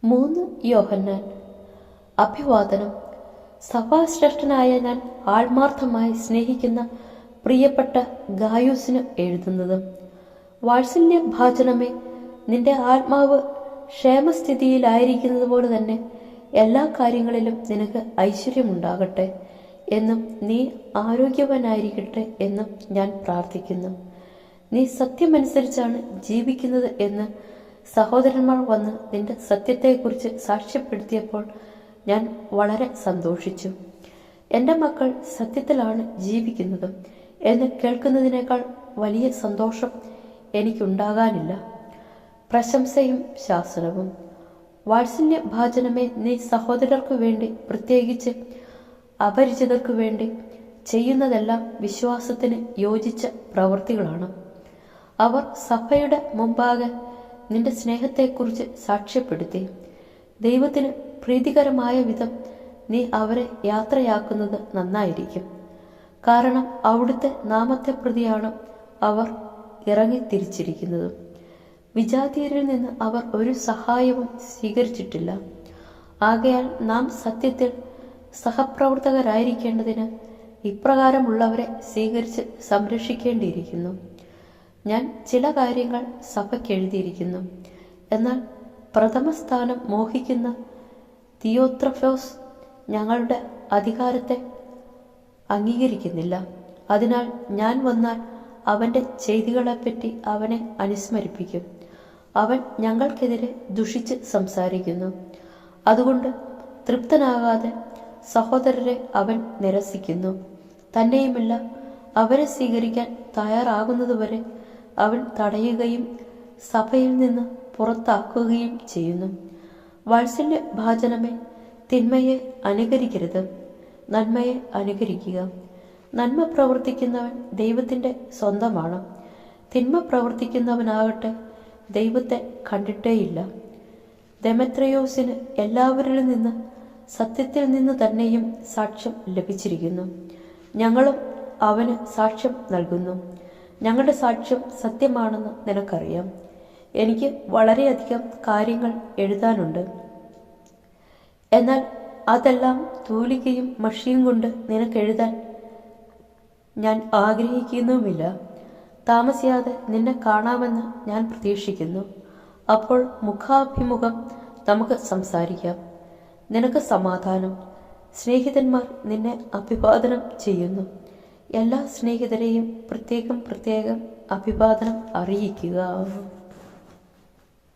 3 യോഹന്നാൻ. അഭിവാദനം. സഭാശ്രേഷ്ഠനായ ഞാൻ ആത്മാർത്ഥമായി സ്നേഹിക്കുന്ന പ്രിയപ്പെട്ട ഗായൂസിന് എഴുതുന്നത്. വാത്സല്യഭാജനമേ, നിന്റെ ആത്മാവ് ക്ഷേമസ്ഥിതിയിലായിരിക്കുന്നത് പോലെ തന്നെ എല്ലാ കാര്യങ്ങളിലും നിനക്ക് ഐശ്വര്യമുണ്ടാകട്ടെ എന്നും നീ ആരോഗ്യവാനായിരിക്കട്ടെ എന്നും ഞാൻ പ്രാർത്ഥിക്കുന്നു. നീ സത്യമനുസരിച്ചാണ് ജീവിക്കുന്നത് എന്ന് സഹോദരന്മാർ വന്ന് നിന്റെ സത്യത്തെക്കുറിച്ച് സാക്ഷ്യപ്പെടുത്തിയപ്പോൾ ഞാൻ വളരെ സന്തോഷിച്ചു. എൻ്റെ മക്കൾ സത്യത്തിലാണ് ജീവിക്കുന്നത് എന്ന് കേൾക്കുന്നതിനേക്കാൾ വലിയ സന്തോഷം എനിക്കുണ്ടാകാനില്ല. പ്രശംസയും ശാസനവും. വാത്സല്യഭാജനമേ, നീ സഹോദരർക്കു വേണ്ടി, പ്രത്യേകിച്ച് അപരിചിതർക്കു വേണ്ടി ചെയ്യുന്നതെല്ലാം വിശ്വാസത്തിന് യോജിച്ച പ്രവൃത്തികളാണ്. അവർ സഭയുടെ മുമ്പാകെ നിന്റെ സ്നേഹത്തെക്കുറിച്ച് സാക്ഷ്യപ്പെടുത്തി. ദൈവത്തിന് പ്രീതികരമായ വിധം നീ അവരെ യാത്രയാക്കുന്നത് നന്നായിരിക്കും. കാരണം അവിടുത്തെ നാമത്തെ പ്രതിയാണ് അവർ ഇറങ്ങിത്തിരിച്ചിരിക്കുന്നത്. വിജാതീയരിൽ നിന്ന് അവർ ഒരു സഹായവും സ്വീകരിച്ചിട്ടില്ല. ആകയാൽ നാം സത്യത്തിൽ സഹപ്രവർത്തകരായിരിക്കേണ്ടതിന് ഇപ്രകാരമുള്ളവരെ സ്വീകരിച്ച് സംരക്ഷിക്കേണ്ടിയിരിക്കുന്നു. ഞാൻ ചില കാര്യങ്ങൾ സഭയ്ക്ക് എഴുതിയിരിക്കുന്നു. എന്നാൽ പ്രഥമസ്ഥാനം മോഹിക്കുന്ന തിയോത്രഫോസ് ഞങ്ങളുടെ അധികാരത്തെ അംഗീകരിക്കുന്നില്ല. അതിനാൽ ഞാൻ വന്നാൽ അവൻ്റെ ചെയ്തികളെപ്പറ്റി അവനെ അനുസ്മരിപ്പിക്കും. അവൻ ഞങ്ങൾക്കെതിരെ ദുഷിച്ച് സംസാരിക്കുന്നു. അതുകൊണ്ട് തൃപ്തനാകാതെ സഹോദരരെ അവൻ നിരസിക്കുന്നു. തന്നെയുമല്ല, അവരെ സ്വീകരിക്കാൻ തയ്യാറാകുന്നതുവരെ അവൻ തടയുകയും സഭയിൽ നിന്ന് പുറത്താക്കുകയും ചെയ്യുന്നു. വാത്സല്യഭാജനമേ, തിന്മയെ അനുകരിക്കരുത്, നന്മയെ അനുകരിക്കുക. നന്മ പ്രവർത്തിക്കുന്നവൻ ദൈവത്തിൻ്റെ സ്വന്തമാണ്. തിന്മ പ്രവർത്തിക്കുന്നവനാകട്ടെ ദൈവത്തെ കണ്ടിട്ടേയില്ല. ദെമേത്രിയോസിന് എല്ലാവരിൽ നിന്ന് സത്യത്തിൽ നിന്ന് തന്നെയും സാക്ഷ്യം ലഭിച്ചിരിക്കുന്നു. ഞങ്ങളും അവന് സാക്ഷ്യം നൽകുന്നു. ഞങ്ങളുടെ സാക്ഷ്യം സത്യമാണെന്ന് നിനക്കറിയാം. എനിക്ക് വളരെയധികം കാര്യങ്ങൾ എഴുതാനുണ്ട്. എന്നാൽ അതെല്ലാം തൂലികയും മഷിയും കൊണ്ട് നിനക്കെഴുതാൻ ഞാൻ ആഗ്രഹിക്കുന്നുമില്ല. താമസിയാതെ നിന്നെ കാണാമെന്ന് ഞാൻ പ്രതീക്ഷിക്കുന്നു. അപ്പോൾ മുഖാഭിമുഖം നമുക്ക് സംസാരിക്കാം. നിനക്ക് സമാധാനം. സ്നേഹിതന്മാർ നിന്നെ അഭിവാദനം ചെയ്യുന്നു. എല്ലാ സ്നേഹിതരെയും പ്രത്യേകം അഭിവാദനം അറിയിക്കുക.